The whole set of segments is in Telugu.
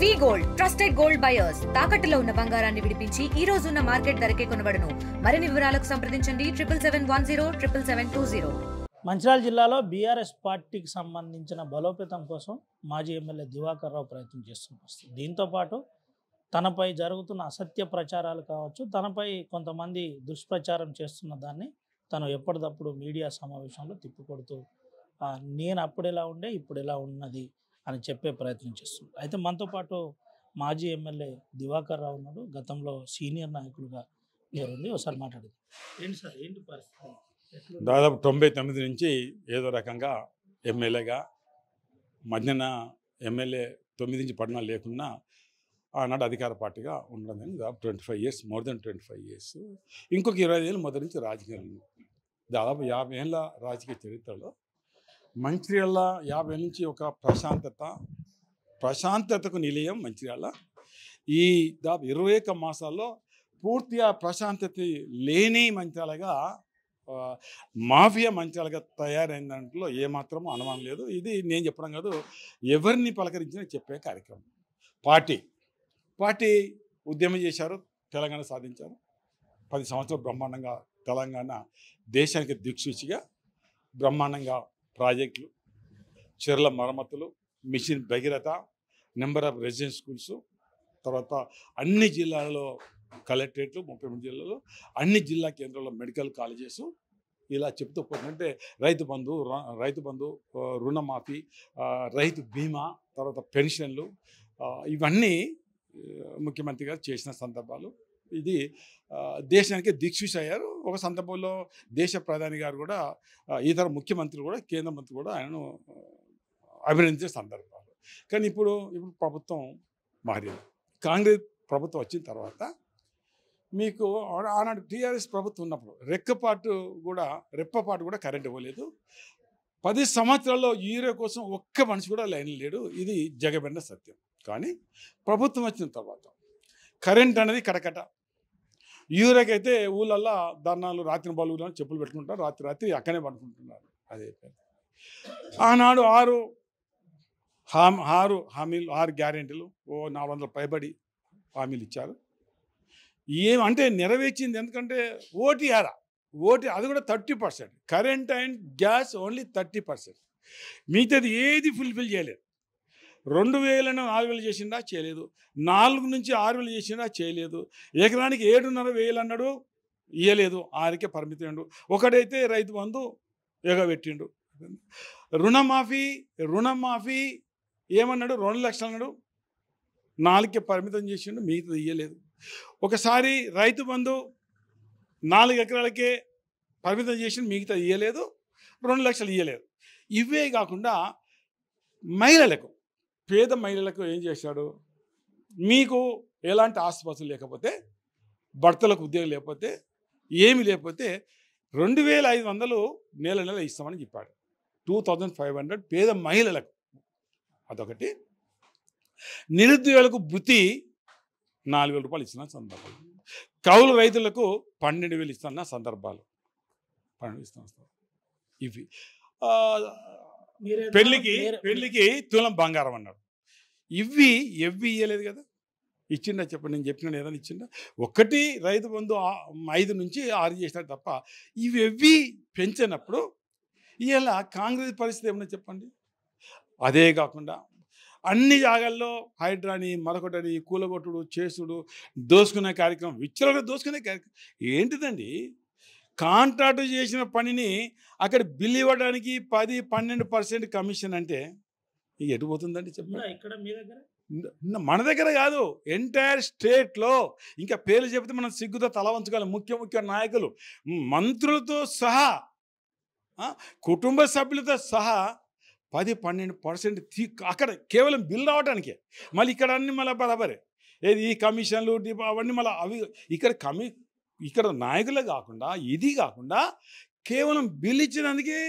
వి గోల్డ్ ట్రస్టెడ్ గోల్డ్ బయర్స్ తాకట్టులో ఉన్న బంగారాన్ని విడిపించి ఈ రోజు ఉన్న మార్కెట్ ధరకే కొనబడును. మరిన్ని వివరాలకు సంప్రదించండి 77107720. మంచిర్యాల జిల్లాలో బీఆర్ఎస్ పార్టీకి సంబంధించిన బలోపేతం కోసం మాజీ ఎమ్మెల్యే దివాకర్ రావు ప్రయత్నం చేస్తున్నారు. దీంతోపాటు తనపై జరుగుతున్న అసత్య ప్రచారాలు కావచ్చు, తనపై కొంతమంది దుష్ప్రచారం చేస్తున్న దాన్ని తను ఎప్పటికప్పుడు మీడియా సమావేశంలో తిప్పికొడుతూ నేను అప్పుడు ఎలా ఉండే ఇప్పుడు ఎలా ఉన్నది అని చెప్పే ప్రయత్నం చేస్తున్నారు. అయితే మనతో పాటు మాజీ ఎమ్మెల్యే దివాకర్ రావు ఉన్నాడు. గతంలో సీనియర్ నాయకులుగా పేరుంది. ఒకసారి మాట్లాడేది. ఏంటి సార్, ఏంటి పరిస్థితి? దాదాపు 99 నుంచి ఏదో రకంగా ఎమ్మెల్యేగా మధ్యన ఎమ్మెల్యే 9 నుంచి 14 లేకున్నా ఆనాడు అధికార పార్టీగా ఉండడం 25 ఇయర్స్, మోర్ దెన్ 25 ఇయర్స్. ఇంకొక 20 ఏళ్ళు మొదటి నుంచి రాజకీయాలు, దాదాపు 50 ఏళ్ళ రాజకీయ చరిత్రలో మంచిర్యాల 50 ఏళ్ళ నుంచి ఒక ప్రశాంతతకు నిలయం మంచిర్యాల. ఈ దాదాపు 21 మాసాల్లో పూర్తిగా ప్రశాంతత లేని మంచిర్యాలగా, మాఫియా మంచిర్యాలగా తయారైన దాంట్లో ఏమాత్రం అనుమానం లేదు. ఇది నేను చెప్పడం కాదు, ఎవరిని పలకరించినా చెప్పే కార్యక్రమం. పార్టీ ఉద్యమం చేశారు, తెలంగాణ సాధించారు. 10 సంవత్సరాలు బ్రహ్మాండంగా తెలంగాణ దేశానికి దిక్సూచిగా బ్రహ్మాండంగా ప్రాజెక్టులు, చెర్ల మరమ్మతులు, mission Bhagiratha, number of residence schools, తర్వాత అన్ని జిల్లాలలో కలెక్టరేట్లు, 33 జిల్లాలో అన్ని జిల్లా కేంద్రాల్లో మెడికల్ కాలేజెస్, ఇలా చెప్తూ పోతుంటే రైతు బంధు, రుణమాఫీ, రైతు బీమా, తర్వాత పెన్షన్లు, ఇవన్నీ ముఖ్యమంత్రి గారు చేసిన సందర్భాలు. ఇది దేశానికి దిక్సూచి అయ్యారు. ఒక సందర్భంలో దేశ ప్రధాని గారు కూడా, ఇతర ముఖ్యమంత్రులు కూడా, కేంద్ర మంత్రులు కూడా ఆయనను అభినందించే సందర్భాలు. కానీ ఇప్పుడు ప్రభుత్వం మారింది. కాంగ్రెస్ ప్రభుత్వం వచ్చిన తర్వాత మీకు ఆనాడు టీఆర్ఎస్ ప్రభుత్వం ఉన్నప్పుడు రెప్పపాటు కూడా కరెంట్ ఇవ్వలేదు. 10 సంవత్సరాల్లో యూరియా కోసం ఒక్క మనిషి కూడా లైన్ లేడు. ఇది జగబెండ సత్యం. కానీ ప్రభుత్వం వచ్చిన తర్వాత కరెంట్ అనేది కటకట. యూరియాకి అయితే ఊళ్ళల్లో ధర్నాలు, రాత్రి బాలుగులో చెప్పులు పెట్టుకుంటారు, రాత్రి అక్కడే పడుకుంటున్నారు. అదే ఆనాడు 6 గ్యారెంటీలు, 400 పైబడి హామీలు ఇచ్చారు. ఏమంటే నెరవేర్చింది, ఎందుకంటే ఓటీ అది కూడా 30%. Current and gas only 30%. మిగతాది ఏది ఫుల్ఫిల్ చేయలేదు. 2000 4,000 చేసిందా చేయలేదు, 4 నుంచి 6,000 చేసిందా చేయలేదు, ఎకరానికి 7,500 అన్నాడు, ఇవ్వలేదు, 6కే పరిమితం. ఒకడైతే రైతు బంధు ఎగబెట్టిండు. రుణమాఫీ ఏమన్నాడు, 2 లక్షలు అన్నాడు, 4కే పరిమితం చేసిండు, మిగతాది ఇవ్వలేదు. ఒకసారి రైతు బంధు 4 ఎకరాలకే పరిమితం చేసిండు, మిగతా ఇవ్వలేదు, 2 లక్షలు ఇవ్వలేదు. ఇవే కాకుండా పేద మహిళలకు ఏం చేశాడు, మీకు ఎలాంటి ఆస్తిపాస్తులు లేకపోతే, భర్తలకు ఉద్యోగం లేకపోతే, ఏమి లేకపోతే 2,500 నెల ఇస్తామని చెప్పాడు. 2,500 పేద మహిళలకు. అదొకటి. నిరుద్యోగులకు వృత్తి 4,000 రూపాయలు ఇస్తున్న సందర్భాలు. కౌలు రైతులకు 12,000 ఇస్తున్న సందర్భాలు. 12 ఇస్తున్న ఇవి. పెళ్లికి తులం బంగారం అన్నాడు. ఇవి ఇవ్వలేదు కదా. ఇచ్చిండా చెప్పండి, నేను చెప్పిన ఏదైనా ఇచ్చిండా? ఒకటి రైతు బంధు 5 నుంచి 6 చేసినాడు తప్ప ఇవి పెంచినప్పుడు ఇలా కాంగ్రెస్ పరిస్థితి ఏమన్నా చెప్పండి. అదే కాకుండా అన్ని జాగాల్లో హైడ్రాని, మరొకటని, కూలగొట్టుడు, చేసుడు, దోసుకునే కార్యక్రమం, విచ్చలగా దోసుకునే కార్యక్రమం ఏంటిదండి? కాంట్రాక్టు చేసిన పనిని అక్కడ బిల్లు ఇవ్వడానికి 10-12% కమిషన్ అంటే ఎటు పోతుందండి చెప్పండి. ఇక్కడ మీ దగ్గర, మన దగ్గర కాదు, ఎంటైర్ స్టేట్లో. ఇంకా పేర్లు చెబితే మనం సిగ్గుతో తల వంచుకోవాలి. ముఖ్య నాయకులు, మంత్రులతో సహా, కుటుంబ సభ్యులతో సహా 10-12% అక్కడ కేవలం బిల్ రావడానికే. మళ్ళీ ఇక్కడ అన్ని మళ్ళీ బరాబరే. ఏది ఈ కమిషన్లు, అవన్నీ మళ్ళీ అవి ఇక్కడ నాయకులే కాకుండా, ఇది కాకుండా కేవలం బిల్ ఇచ్చినందుకే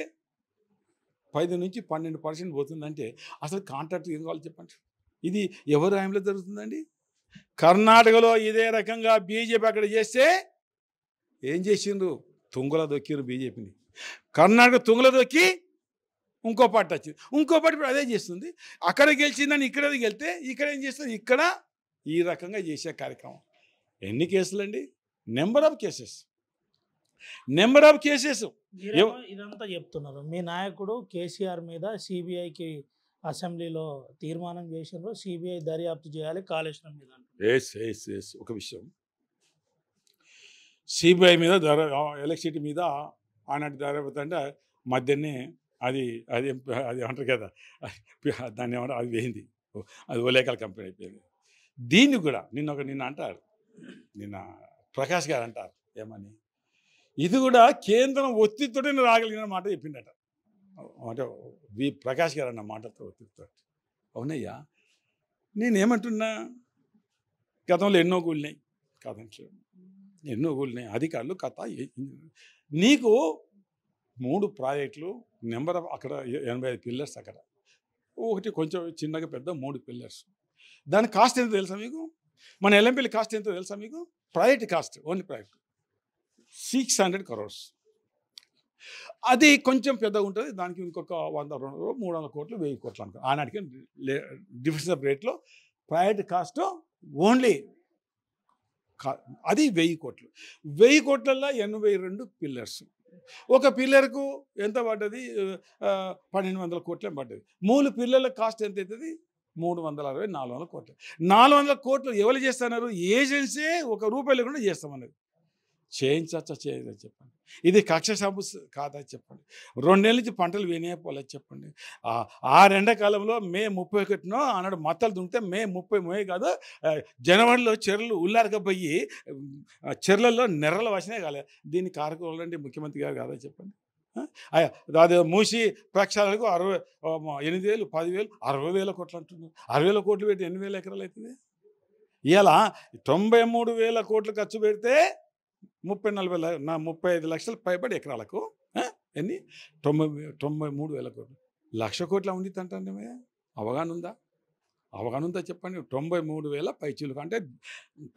10-12% పోతుందంటే అసలు కాంట్రాక్ట్ ఏం కావాలి చెప్పండి. ఇది ఎవరి హామీలో జరుగుతుందండి? కర్ణాటకలో ఇదే రకంగా బీజేపీ అక్కడ చేస్తే ఏం చేసిండ్రు? తుంగలో దొక్కిరు బీజేపీని. కర్ణాటక తుంగలో దొక్కి ఇంకో పార్టీ వచ్చింది, ఇంకో పార్టీ ఇప్పుడు అదే చేస్తుంది. అక్కడ గెలిచిందని ఇక్కడ గెలితే ఇక్కడ ఏం చేస్తుంది, ఇక్కడ ఈ రకంగా చేసే కార్యక్రమం. ఎన్ని కేసులు అండి? Number of cases. మీరేమో ఇదంతా చెప్తున్నారు. మీ నాయకుడు కేసీఆర్ మీద సిబిఐకి అసెంబ్లీలో తీర్మానం చేసిండ్రు, సిబిఐ దర్యాప్తు చేయాలి కాళేశ్వరం మీద అంటున్నారు. ఒక విషయం, సిబిఐ మీద ఎలక్ట్రిసిటీ మీద ఆనాటి దర్యాప్తు అంటే మధ్యనే అది అది అది అంటారు కదా, దాన్ని ఏమంటారు, అది వేయింది, అది ఓలేకల్ కంపెనీ అయిపోయింది. దీన్ని కూడా నిన్న అంటారు, నిన్న ప్రకాష్ గారు అంటారు ఏమని, ఇది కూడా కేంద్రం ఒత్తిడితోనే రాగలిగిన మాట చెప్పిండట. అంటే ప్రకాష్ గారు అన్న మాటతో ఒత్తిడితో. అవునయ్యా, నేనేమంటున్నా, గతంలో ఎన్నో కూలినాయి కాదంటే, ఎన్నో కూలినాయి అధికారులు కథ. నీకు 3 ప్రాజెక్టులు, నెంబర్ ఆఫ్ అక్కడ 85 పిల్లర్స్, అక్కడ ఒకటి కొంచెం చిన్నగా పెద్ద 3 పిల్లర్స్. దాని కాస్ట్ ఎంత తెలుసా మీకు? మన ఎల్ఎంపీల కాస్ట్ ఎంత తెలుసా మీకు? Project cost, only project 600 crores. అది కొంచెం పెద్దగా ఉంటుంది, దానికి ఇంకొక 100, 200, 300 కోట్లు, 1000 కోట్లు అనుకో. ఆనాటికి డిఫరెన్స్ ఆఫ్ రేట్లో ప్రాజెక్ట్ కాస్ట్ ఓన్లీ అది 1000 కోట్లు. 1000 కోట్లలో 82 పిల్లర్స్. ఒక పిల్లర్కు ఎంత పడ్డది? 1200 కోట్లే పడ్డది. 3 పిల్లర్ల కాస్ట్ ఎంత అవుతుంది? 360, 400 కోట్లు. 400 కోట్లు ఎవరు చేస్తున్నారు? ఏజెన్సీ ₹1 లేకుండా చేస్తామన్నది. చేయించచ్చా చేయదా చెప్పండి? ఇది కక్ష సాగు కాదా చెప్పండి? 2 నెలల నుంచి పంటలు వేయపోలేదు చెప్పండి. ఆ ఎండాకాలంలో మే 31నో ఆనాడు మత్తలు దుంకితే మే 30 కాదు, జనవరిలో చెర్లు ఉల్లారకపోయి చెర్లలో నెర్రలు వచ్చినాయి కాలే. దీన్ని కారకులండి ముఖ్యమంత్రి గారు కాదా చెప్పండి? అది మూసి ప్రక్షాళనకు 8,000, 10,000, 60,000 కోట్లు అంటున్నారు. 60,000 కోట్లు పెట్టి 8,000 ఎకరాలు అవుతుంది. ఇలా 93,000 కోట్లు ఖర్చు పెడితే 35 లక్షలు పైబడి ఎకరాలకు ఎన్ని? 93,000 కోట్లు. 1,00,000 కోట్ల ఉంది అంటే అవగాహన ఉందా చెప్పండి? 93,000 పైచీలకు అంటే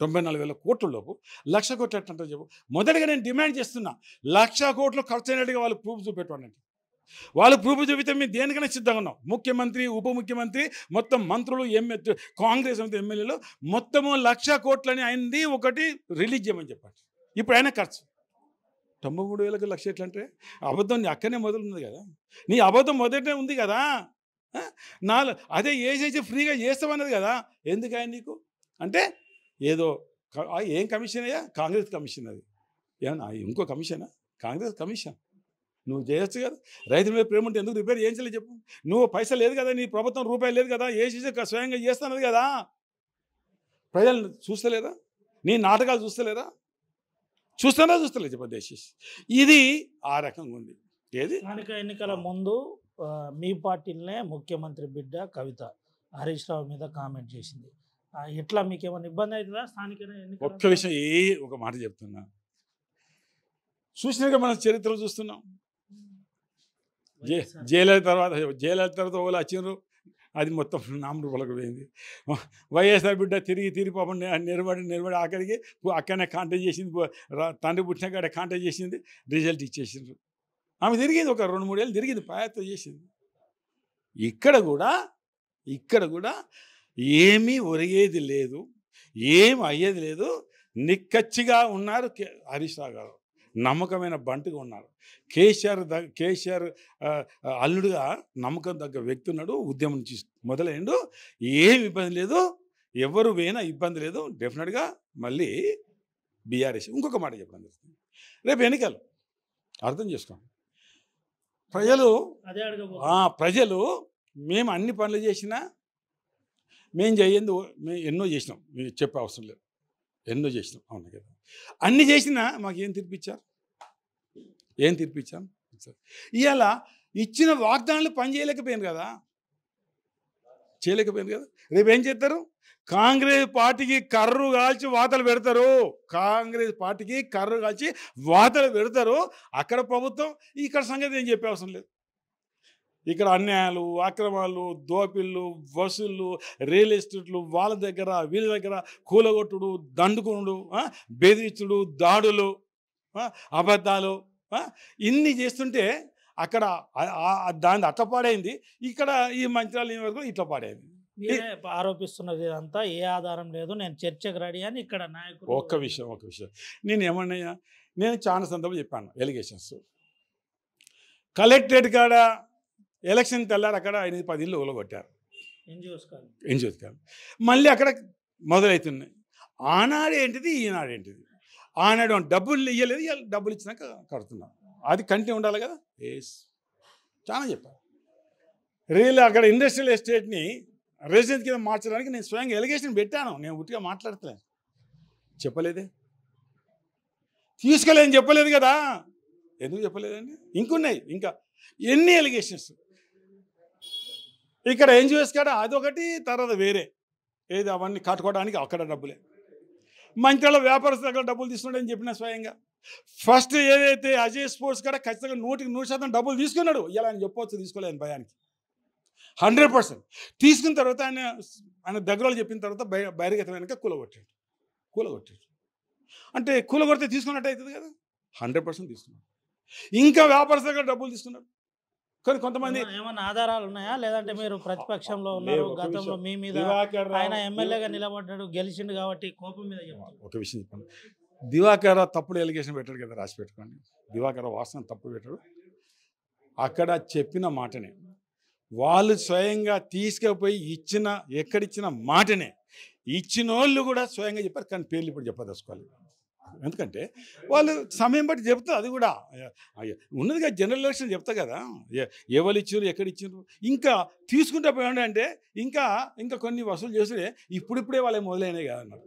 94,000 కోట్ల లోపు 1,00,000 కోట్లు ఎట్టంటే చెప్పు. మొదటిగా నేను డిమాండ్ చేస్తున్నా, 1,00,000 కోట్లు ఖర్చు అయినట్టుగా వాళ్ళు ప్రూఫ్ చూపెట్టండి. వాళ్ళు ప్రూఫ్ చూపితే మేము దేనికైనా సిద్ధంగా ఉన్నాం. ముఖ్యమంత్రి, ఉప ముఖ్యమంత్రి, మొత్తం మంత్రులు, కాంగ్రెస్ ఎమ్మెల్యేలు మొత్తము 1,00,000 కోట్లని అయింది ఒకటి రిలీజ్ చేయమని చెప్పండి. ఇప్పుడు అయినా ఖర్చు 93,000కి 1,00,000 ఎట్లంటే అబద్ధం అక్కడనే మొదలుంది కదా. నీ అబద్ధం మొదటే ఉంది కదా. అదే ఏజెన్సీ ఫ్రీగా చేస్తామన్నది కదా. ఎందుకని నీకు అంటే ఏదో ఏం కమిషన్ అయ్యా? కాంగ్రెస్ కమిషన్. అది ఏమన్నా ఇంకో కమిషనా? కాంగ్రెస్ కమిషన్. నువ్వు చేయొచ్చు కదా. రైతుల మీద ప్రేమ ఉంటే ఎందుకు రిపేర్ చేయించలేదు చెప్పు? నువ్వు పైసలు లేదు కదా, నీ ప్రభుత్వం రూపాయలు లేదు కదా, ఏసీసీ స్వయంగా చేస్తున్నది కదా. ప్రజలు చూస్తలేదా? నీ నాటకాలు చూస్తలేదా? చూస్తలేదు చెప్పండి దయచేసి. ఇది ఆ రకంగా ఉంది. ఏది స్థానిక ఎన్నికల ముందు మీ పార్టీలనే ముఖ్యమంత్రి బిడ్డ కవిత హరీష్ రావు మీద కామెంట్ చేసింది. ఎట్లా మీకు ఏమైనా ఇబ్బంది అవుతుందా స్థానిక ఎన్నికల? ఒక్క విషయం ఒక మాట చెప్తున్నా. చూసినాక మన చరిత్ర చూస్తున్నాం. జయలలిత తర్వాత వాళ్ళు వచ్చినారు, అది మొత్తం నామరూపాలకు పోయింది. వైఎస్ఆర్ బిడ్డ తిరిగి పాపం నిలబడి ఆఖరికి అక్కడనే కాంటాక్ట్ చేసింది, తండ్రి పుట్టినాక కాంటాక్ట్ చేసింది, రిజల్ట్ ఇచ్చేసిండ్రు. ఆమె తిరిగింది, ఒక 2-3 ఏళ్ళు తిరిగింది, ప్రయత్నం చేసింది. ఇక్కడ కూడా ఏమీ ఒరిగేది లేదు, ఏం అయ్యేది లేదు. నిక్కచ్చిగా ఉన్నారు హరీష్ రావు గారు, నమ్మకమైన బంటుగా ఉన్నారు. కేసీఆర్ అల్లుడుగా నమ్మకం తగ్గ వ్యక్తి ఉన్నాడు. ఉద్యమం నుంచి మొదలైండు, ఏం ఇబ్బంది లేదు, ఎవరు పోయినా ఇబ్బంది లేదు. డెఫినెట్గా మళ్ళీ బీఆర్ఎస్. ఇంకొక మాట చెప్పడం జరుగుతుంది, రేపు ఎన్నికలు అర్థం చేసుకోండి. ప్రజలు మేము అన్ని పనులు చేసినా మేము మేము ఎన్నో చేసినాం, మేము చెప్పే అవసరం లేదు, ఎన్నో చేసినాం. అవును కదా, అన్ని చేసినా మాకు ఏం తీర్పిచ్చారు? ఇవాళ ఇచ్చిన వాగ్దానాలు పని చేయలేకపోయాను కదా. రేపు ఏం చేస్తారు? కాంగ్రెస్ పార్టీకి కర్రు కాల్చి వాతలు పెడతారు. అక్కడ ప్రభుత్వం, ఇక్కడ సంగతి ఏం చెప్పే అవసరం లేదు. ఇక్కడ అన్యాయాలు, అక్రమాలు, దోపిళ్ళు, వసూళ్ళు, రియల్ ఎస్టేట్లు, వాళ్ళ దగ్గర వీళ్ళ దగ్గర కూలగొట్టుడు, దండుకునుడు, బెదిరించుడు, దాడులు, అబద్ధాలు, ఇన్ని చేస్తుంటే అక్కడ దాన్ని అట్లా పాడైంది, ఇక్కడ ఈ మంచిర్యాల నియోజకవర్గం ఇట్లా పాడైంది. మీరే ఆరోపిస్తున్నది ఇదంతా ఏ ఆధారం లేదు, నేను చర్చకు రెడీ అని ఇక్కడ నాయకులు. ఒక్క విషయం నేను ఏమన్నాయా, నేను చాలా సందర్భం చెప్పాను ఎలిగేషన్స్. కలెక్టరేట్ కాడ ఎలక్షన్ తెల్లారు అక్కడ 8-10 ఇళ్ళు ఊలగొట్టారు ఎన్జిఓస్ కాదు. మళ్ళీ అక్కడ మొదలవుతున్నాయి. ఆనాడు ఏంటిది ఈనాడు ఏంటిది. ఆనాడు డబ్బులు ఇవ్వలేదు, డబ్బులు ఇచ్చినాక కడుతున్నాం. అది కంటిన్యూ ఉండాలి కదా. చాలా చెప్పాను. అక్కడ ఇండస్ట్రియల్ ఎస్టేట్ని రెసిడెన్స్ కింద మార్చడానికి నేను స్వయంగా ఎలిగేషన్ పెట్టాను. నేను ఉట్టిగా మాట్లాడతలే, చెప్పలేదే, తీసుకోలేదని చెప్పలేదు కదా. ఎందుకు చెప్పలేదండి? ఇంకున్నాయి ఇంకా ఎన్ని ఎలిగేషన్స్. ఇక్కడ ఎన్జిఓస్ కాడ అదొకటి, తర్వాత వేరే ఏది అవన్నీ కట్టుకోవడానికి అక్కడ డబ్బులే. మంచిర్యాల వ్యాపారస్తులు అక్కడ డబ్బులు తీసుకున్నాడని చెప్పిన స్వయంగా. ఫస్ట్ ఏదైతే అజయ్ స్పోర్ట్స్ కాడ ఖచ్చితంగా 100% డబ్బులు తీసుకున్నాడు. ఇలా ఆయన చెప్పవచ్చు, తీసుకోలేని భయానికి 100% తీసుకున్న తర్వాత ఆయన దగ్గర చెప్పిన తర్వాత బహిర్గతమైన కూలగొట్టాడు. అంటే కూలగొడితే తీసుకున్నట్టు అవుతుంది కదా. 100% తీసుకున్నాడు. ఇంకా వ్యాపారస్తులు డబ్బులు తీసుకున్నారు. కానీ కొంతమంది ఏమన్నా ఆధారాలు ఉన్నాయా, లేదంటే మీరు ప్రతిపక్షంలో ఉన్నారు, గతంలో మీ మీద ఆయన ఎమ్మెల్యేగా నిలబడ్డాడు, గెలిచిండు కాబట్టి కోపం మీద చెప్తారు? ఒక విషయం చెప్పండి, దివాకర్ తప్పుడు ఎలిగేషన్ పెట్టాడు కదా, రాసి పెట్టుకోండి. దివాకర్ వాస్తవం తప్పు పెట్టాడు. అక్కడ చెప్పిన మాటనే వాళ్ళు స్వయంగా తీసుకుపోయి ఎక్కడిచ్చిన మాటనే ఇచ్చిన వాళ్ళు కూడా స్వయంగా చెప్పారు. కానీ పేర్లు ఇప్పుడు చెప్పదలుచుకోవాలి, ఎందుకంటే వాళ్ళు సమయం బట్టి చెప్తారు. అది కూడా ఉన్నది కదా, జనరల్ ఎలక్షన్ చెప్తా కదా, ఎవరు ఇచ్చారు ఎక్కడ ఇచ్చారు. ఇంకా తీసుకుంటే పోయండి అంటే ఇంకా కొన్ని వసూలు చేస్తే ఇప్పుడిప్పుడే వాళ్ళకి మొదలైనవి కాదన్నారు.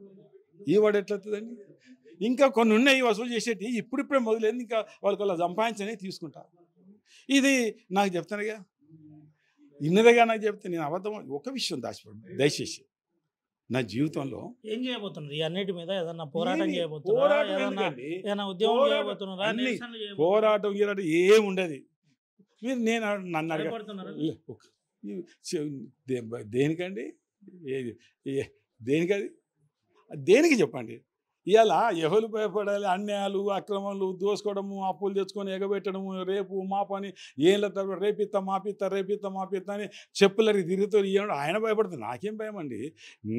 ఈ వాడు ఎట్లవుతుందండి? ఇంకా కొన్ని ఉన్నాయి వసూలు చేసేటి, ఇప్పుడిప్పుడే మొదలైంది. ఇంకా వాళ్ళ సంపాదించని తీసుకుంటా. ఇది నాకు చెప్తానుగా, ఇన్నదిగా నాకు చెప్తే నేను అబద్ధం. ఒక విషయం దాచిపోండి దయచేసి. నా జీవితంలో ఏం చేయబోతున్నారు? ఈ అన్నిటి మీద ఏదన్నా పోరాటం చేయబోతున్నారా? ఏదైనా ఉద్యమం చేయబోతున్నారా? పోరాటం ఏముండదు. మీరు నన్ను దేనికండి? దేనికది? దేనికి చెప్పండి. ఇవాళ ఎవరు భయపడాలి? అన్యాయాలు, అక్రమాలు, దోసుకోవడము, అప్పులు తెచ్చుకొని ఎగబెట్టడము, రేపు మా పని ఏళ్ళ తర్వాత రేపిత్తా మాపిత్తా అని చెప్పులకి తిరుగుతూ ఇవ్వడం. ఆయన భయపడుతుంది, నాకేం భయం అండి?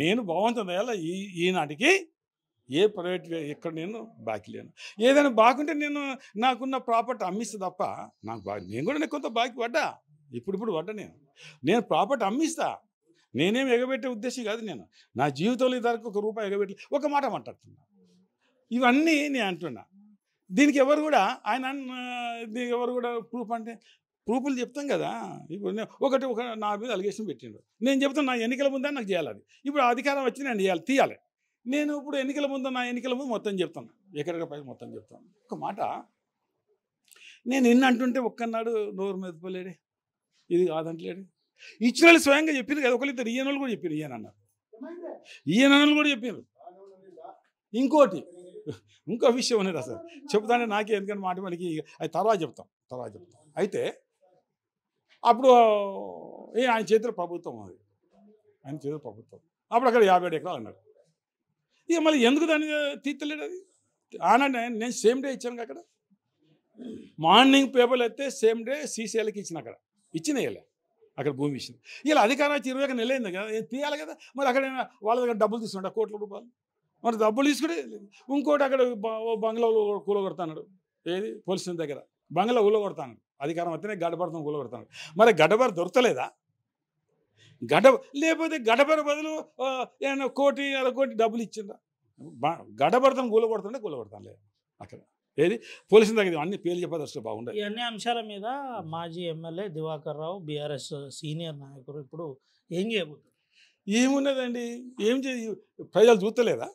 నేను బాగుంటుంది అలా ఈనాటికి ఏ ప్రైవేట్ ఎక్కడ నేను బాకీ లేను. ఏదైనా బాగుంటే నేను నాకున్న ప్రాపర్టీ అమ్మిస్తా తప్ప నేను కూడా కొంత బాకీ పడ్డా, ఇప్పుడు పడ్డా. నేను ప్రాపర్టీ అమ్మిస్తా. నేనేం ఎగబెట్టే ఉద్దేశం కాదు. నేను నా జీవితంలో ఇద్దరికి ₹1 ఎగబెట్టి ఒక మాట మాట్లాడుతున్నా. ఇవన్నీ నేను అంటున్నా. దీనికి ఎవరు కూడా ఎవరు కూడా ప్రూఫ్ అంటే ప్రూఫ్లు చెప్తాం కదా. ఇప్పుడు ఒక నా మీద అలిగేషన్ పెట్టిండు, నేను చెప్తాను నా ఎన్నికల ముందే నాకు చేయాలి. అది ఇప్పుడు అధికారం వచ్చి నేను తీయాలి. నేను ఇప్పుడు నా ఎన్నికల ముందు మొత్తం చెప్తాను, ఎక్కడికి మొత్తం చెప్తాను. ఒక మాట నేను అంటుంటే ఒక్కనాడు నోరు మెదపలేడే, ఇది కాదంటలేడు. ఇచ్చిన వాళ్ళు స్వయంగా చెప్పారు కదా, ఒకరిద్దరు ఈయనలు కూడా చెప్పారు, ఈయనలు కూడా చెప్పారు. ఇంకో విషయం ఉన్నది అసలు చెప్తానే నాకే, ఎందుకంటే మాటికి అది తర్వాత చెప్తాం. అయితే అప్పుడు ఆయన చేతిలో ప్రభుత్వం, అప్పుడు అక్కడ 57 ఎకరాలు అన్నారు. ఇక మళ్ళీ ఎందుకు దాన్ని తీర్చలేడు? అది ఆనండి. నేను సేమ్ డే ఇచ్చాను అక్కడ, మార్నింగ్ పేపర్లు అయితే సేమ్ డే సీసీఎల్కి ఇచ్చినాయి అక్కడ భూమి విషయం. ఇలా అధికారం వచ్చి 20 నెలలైంది కదా, తీయాలి కదా. మరి అక్కడ వాళ్ళ దగ్గర డబ్బులు తీసుకుంటా, ₹1,00,00,000. మరి డబ్బులు తీసుకుంటే ఇంకోటి అక్కడ బంగ్లాలో కూలగొడతాడు. ఏది పోలీస్ స్టేషన్ దగ్గర బంగ్లా కూలగొడతాడు. అధికారం వస్తేనే గడపడతాం కూలగొడతాడు. మరి గడపర దొరకలేదా? లేకపోతే గడపర బదులు ఏమైనా ₹1,00,00,000 డబ్బులు ఇచ్చిందా? గడపడతాను కూలగొడతాను లేదు అక్కడ. ఏది పోలీసుల దగ్గర అన్ని పేర్లు చెప్పదలుచుకో బాగుండదు. ఈ అన్ని అంశాల మీద మాజీ ఎమ్మెల్యే దివాకర్ రావు, బీఆర్ఎస్ సీనియర్ నాయకుడు, ఇప్పుడు ఏం చేయబోతున్నారు? ఏమున్నదండి, ఏం ప్రజలు చూస్తలేదా?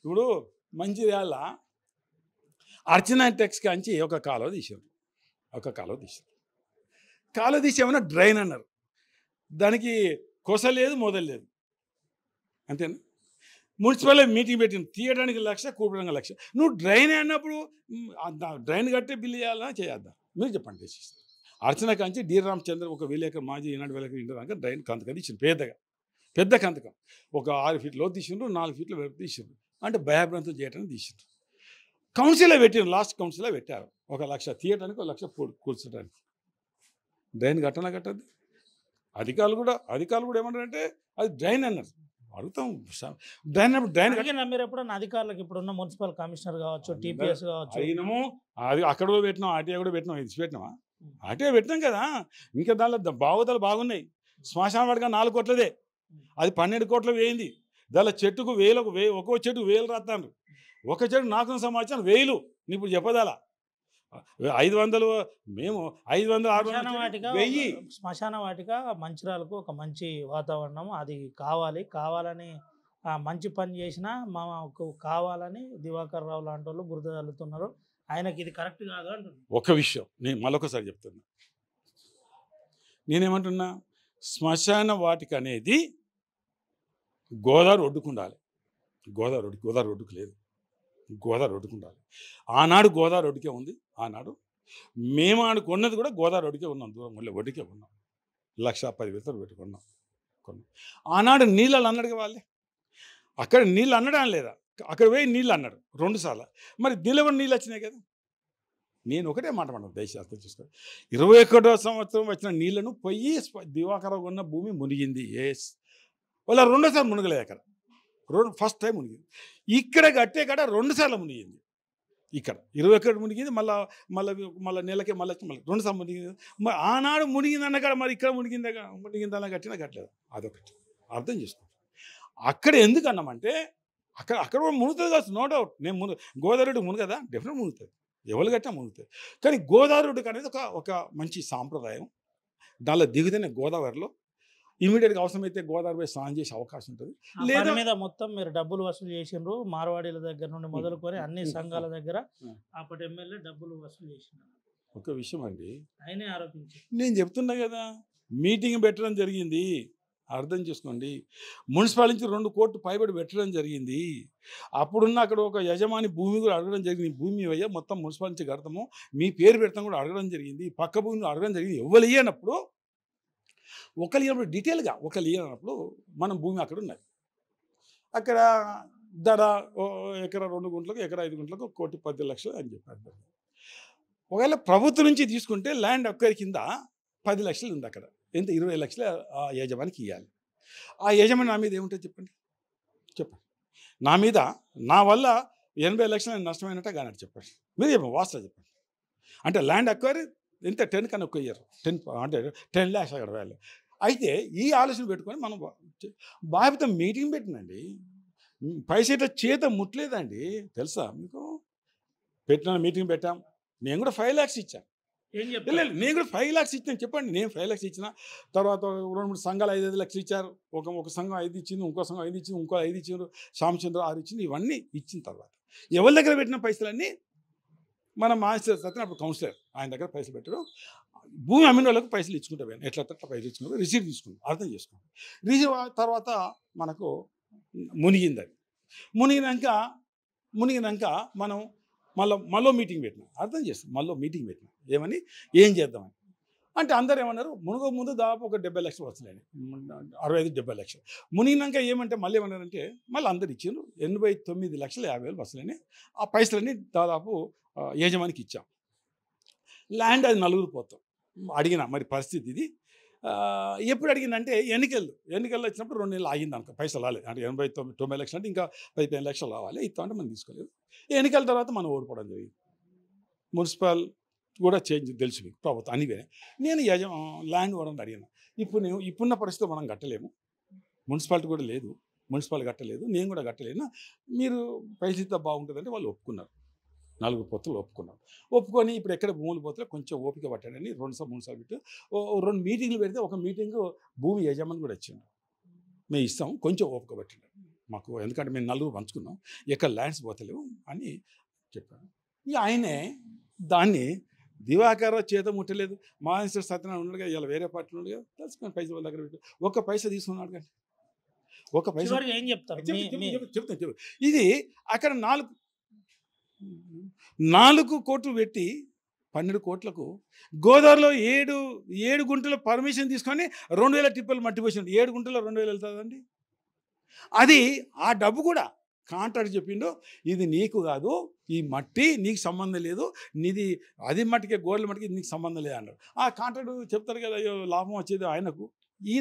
ఇప్పుడు మంచిర్యాల అర్చనా టెక్స్ కాంచి ఒక కాలువ తీశారు. కాలువ తీసి ఏమన్నా డ్రైన్ అన్నారు. దానికి కొస లేదు, మొదలు లేదు, అంతేనా? మున్సిపల్ మీటింగ్ పెట్టింది, తీయడానికి 1,00,000, కూపడానికి 1,00,000. నువ్వు డ్రైన్ అన్నప్పుడు డ్రైన్ కట్టే బిల్లు చేయాలా చేద్దాం? మీరు చెప్పండి. అర్చన కాంచి డి రామచంద్ర ఒక విలేకరు, మాజీ ఈనాడు విలేకరు ఇంటి డ్రైన్ కంతకం తీసిండు. పెద్ద కంతకం, ఒక 6 ఫీట్ లోతు తీసిండ్రు, 4 ఫీట్ల వెడల్పు తీసిండ్రు. అంటే భయభ్రాంతం చేయడానికి తీసిండ్రు. కౌన్సిల్లో పెట్టిండ్రు, లాస్ట్ కౌన్సిల్లో పెట్టారు. 1,00,000 తీయడానికి, 1,00,000 కూర్చోడానికి. డ్రైన్ కట్టద్దు. అధికారులు కూడా ఏమంటారంటే అది డ్రైన్ అన్నారు. అడుగుతాం డ్రైన్ అడిగినా మీరు ఎప్పుడన్నా అధికారులకు ఇప్పుడున్న మున్సిపల్ కమిషనర్ కావచ్చు, టీపీఎస్ కావచ్చు? అయినము అది అక్కడ కూడా పెట్టినాం, ఆర్టీఐ కూడా పెట్టినాం, ఇది పెట్టినామా? ఆర్టీఐ పెట్టినాం కదా. ఇంకా దానిలో బాగోతాలు బాగున్నాయి. శ్మశాన వాటిగా 4 కోట్లదే, అది 12 కోట్లు వేయింది. దానిలో చెట్టుకు ఒక్కో చెట్టుకు 1000 రాస్తాను. ఒక చెట్టు నాకు సంవత్సరం 1000. నీ ఇప్పుడు చెప్పదాలా 500, మేము 500, 600, 1000. శ్మశాన వాటిక మంచిర్యాలకు ఒక మంచి వాతావరణం అది కావాలని మంచి పని చేసినా మాకు కావాలని దివాకర్ రావు లాంటి వాళ్ళు బురద చల్లుతున్నారు. ఆయనకి ఇది కరెక్ట్ కాదు అంటున్నారు. ఒక విషయం నేను మళ్ళొకసారి చెప్తున్నా. నేనేమంటున్నా, శ్మశాన వాటిక అనేది గోదావరి ఒడ్డుకుండాలి. గోదావరి ఒడ్డుకు లేదు, గోదావరి ఒడ్డుకుండాలి. ఆనాడు గోదావరి ఒడ్డుకే ఉంది. ఆనాడు మేము ఆడుకున్నది కూడా గోదావరి ఒడ్డుకే ఉన్నాం, దూరం మళ్ళీ ఒడ్డుకే ఉన్నాం. 1,10,000 పెట్టుకున్నాం. ఆనాడు నీళ్ళు అన్నాడు వాళ్ళే. అక్కడ నీళ్ళు అన్నడం లేదా, అక్కడ పోయి నీళ్ళు అన్నాడు 2 సార్లు. మరి దీనిలో కూడా నీళ్ళు వచ్చినాయి కదా. నేను ఒకటే మాట దయచేసి అర్థం చేసుకో. 21వ సంవత్సరం వచ్చిన నీళ్లను పోయి దివాకర్ ఉన్న భూమి మునిగింది. ఎస్, వాళ్ళ 2వ సార్లు మునగలేదు. అక్కడ ఫస్ట్ టైం మునిగింది. ఇక్కడ కట్టే కాడ 2 సార్లు మునిగింది. ఇక్కడ 21 మునిగింది, మళ్ళీ నెలకే మళ్ళీ 2 సార్లు మునిగింది. మరి ఆనాడు మునిగిందన్న కాడ మరి ఇక్కడ మునిగిందన్న కట్టినా కట్టలేదు. అదొకటి అర్థం చేసుకో. అక్కడ ఎందుకు అన్నామంటే అక్కడ కూడా మునుగుతుంది కాదు, నో డౌట్. నేను గోదావరి మునుగదా, డెఫినెట్ మునుగుతుంది, ఎవరు కట్టినా మునుగుతుంది. కానీ గోదావరి అనేది ఒక మంచి సాంప్రదాయం. దానిలో దిగుతేనే గోదావరిలో ఇమీడియట్గా అవసరమైతే గోదావరి పోయి స్నానం చేసే అవకాశం ఉంటుంది. లేదా మీద మొత్తం మీరు డబ్బులు వసూలు చేసిండ్రు, మార్వాడీల దగ్గర నుండి మొదలుకొని అన్ని సంఘాల దగ్గర అప్పటి ఎమ్మెల్యే డబ్బులు వసూలు చేసిండ్రు. ఒక విషయం అండి, ఆయనే ఆరోపించారు. నేను చెప్తున్నా కదా, మీటింగ్ పెట్టడం జరిగింది, అర్థం చేసుకోండి. మున్సిపాలిటీ నుంచి 2 కోట్లు పైబడి పెట్టడం జరిగింది. అప్పుడున్న అక్కడ ఒక యజమాని భూమి కూడా అడగడం జరిగింది. భూమి అయ్యా మొత్తం మున్సిపాలిటీ కడతాము, మీ పేరు పెడతాం కూడా అడగడం జరిగింది. పక్క భూమిని అడగడం జరిగింది. ఎవరు ఇయ్యనప్పుడు ఒకరు ఇవ్వనప్పుడు డీటెయిల్గా ఒకరు ఇవ్వనప్పుడు మనం భూమి అక్కడ ఉన్నది. అక్కడ ధర ఎకరా 2 గుంటలకు, ఎకరా 5 గుంటలకు 1,10,00,000 అని చెప్పారు. ఒకవేళ ప్రభుత్వం నుంచి తీసుకుంటే ల్యాండ్ ఒక్కరి కింద 10 లక్షలు ఉంది. అక్కడ ఎంత 20 లక్షలు ఆ యజమానికి ఇవ్వాలి. ఆ యజమాని నా మీద ఏముంటుంది చెప్పండి. నా మీద నా వల్ల 80 లక్షలు నష్టమైనట్టు కానీ చెప్పండి. మీరు చెప్పండి, వాస్తవం చెప్పండి. అంటే ల్యాండ్ అక్వైరీ ఎంత 10 కన్నా ఎక్కువ ఇయ్యారు. 10 అంటే 10 lakhs అక్కడ వాల్యూ. అయితే ఈ ఆలోచన పెట్టుకొని మనం బాబుతో మీటింగ్ పెట్టినండి. పైసా చేత ముట్టలేదండి, తెలుసా మీకు. పెట్టిన మీటింగ్ పెట్టాం. నేను కూడా 5 lakhs ఇచ్చాను. నేను కూడా 5 lakhs ఇచ్చాను. చెప్పండి, నేను 5 lakhs ఇచ్చిన. తర్వాత 2-3 సంఘాలు 5 లక్షలు ఇచ్చారు. ఒక సంఘం 5 ఇచ్చింది, ఇంకో సంఘం 5 ఇచ్చింది, ఇంకో 5 ఇచ్చిండ్రు, శ్యామచంద్ర 6 ఇచ్చింది. ఇవన్నీ ఇచ్చిన తర్వాత ఎవరి దగ్గర పెట్టిన పైసలన్నీ మన మాస్టర్ సత్యన అప్పుడు కౌన్సిలర్, ఆయన దగ్గర పైసలు పెట్టడం. భూమి అమ్మిన వాళ్ళకి పైసలు ఇచ్చుకుంటాం. ఎట్లా పైసలు ఇచ్చుకుంటాం, రిసీట్ తీసుకుంటాం. అర్థం చేసుకోండి. రిసీవ్ తర్వాత మనకు మునిగింది. అది మునిగినాక మనం మళ్ళీ మీటింగ్ పెట్టినాం. అర్థం చేస్తాం, మళ్ళీ మీటింగ్ పెట్టినాం. ఏమని, ఏం చేద్దామని. అంటే అందరు ఏమన్నారు, మునుగో ముందు దాదాపు ఒక 70 లక్షలు వస్తున్నాయి, 65-70 లక్షలు. మునిగినాక ఏమంటే మళ్ళీ ఏమన్నారంటే మళ్ళీ అందరు ఇచ్చిండ్రు 89,50,000 వస్తున్నాయి. ఆ పైసలన్నీ దాదాపు యజమానికి ఇచ్చాం. ల్యాండ్ అది 4 పోతాం. అడిగిన మరి పరిస్థితి ఇది. ఎప్పుడు అడిగిందంటే ఎన్నికల్లో వచ్చినప్పుడు 2 నెలలు ఆగింది అనుకో, పైసలు రాలేదు. అంటే 89 లక్షలు అంటే ఇంకా 15 లక్షలు రావాలి. ఇస్తామంటే మనం తీసుకోలేదు. ఎన్నికల తర్వాత మనం ఓడిపోవడం జరిగింది. మున్సిపల్ కూడా చేంజ్ తెలుసు మీకు, ప్రభుత్వం అనివే. నేను ల్యాండ్ ఇవ్వడం అడిగాను. ఇప్పుడున్న పరిస్థితి మనం కట్టలేము, మున్సిపాలిటీ కూడా లేదు, మున్సిపాలిటీ కట్టలేదు, నేను కూడా కట్టలేను, మీరు పైసలు ఇస్తే బాగుంటుందంటే వాళ్ళు ఒప్పుకున్నారు. 4 పొత్తులు ఒప్పుకొని ఇప్పుడు ఎక్కడ భూములు పోతే కొంచెం ఓపిక పట్టాడని 2 సార్లు 3 సార్లు పెట్టి 2 మీటింగ్లు పెడితే ఒక మీటింగు భూమి యజమాని కూడా వచ్చిండు. మేము ఇస్తాం, కొంచెం ఓపిక పట్టిండు మాకు, ఎందుకంటే మేము 4 పంచుకున్నాం, ఎక్కడ ల్యాండ్స్ పోతలేవు అని చెప్పాను. ఇక ఆయనే దాన్ని దివాకర్ చేత ముట్టలేదు. మాస్టర్ సత్యనారాయణ ఉన్నాడుగా, ఇలా వేరే పార్టీలు ఉండగా తెలుసుకొని పైసలు వాళ్ళ దగ్గర పెట్టి 1 పైసా తీసుకున్నాడు. కానీ 1 పైసా ఏం చెప్తారు చెప్తాను. ఇది అక్కడ 4 కోట్లు పెట్టి 12 కోట్లకు గోదావరిలో 7 గుంటల పర్మిషన్ తీసుకొని 2,000 టిప్పలు మట్టి పోసింది. 7 గుంటలో 2,000 వెళ్తుందండి. అది ఆ డబ్బు కూడా కాంట్రాక్ట్ చెప్పిండు, ఇది నీకు కాదు, ఈ మట్టి నీకు సంబంధం లేదు, నీది అది మట్టికే గోడల మట్టికి నీకు సంబంధం లేదు అన్నాడు. ఆ కాంట్రాక్ట్ చెప్తారు కదా, అయ్యో లాభం వచ్చేది ఆయనకు.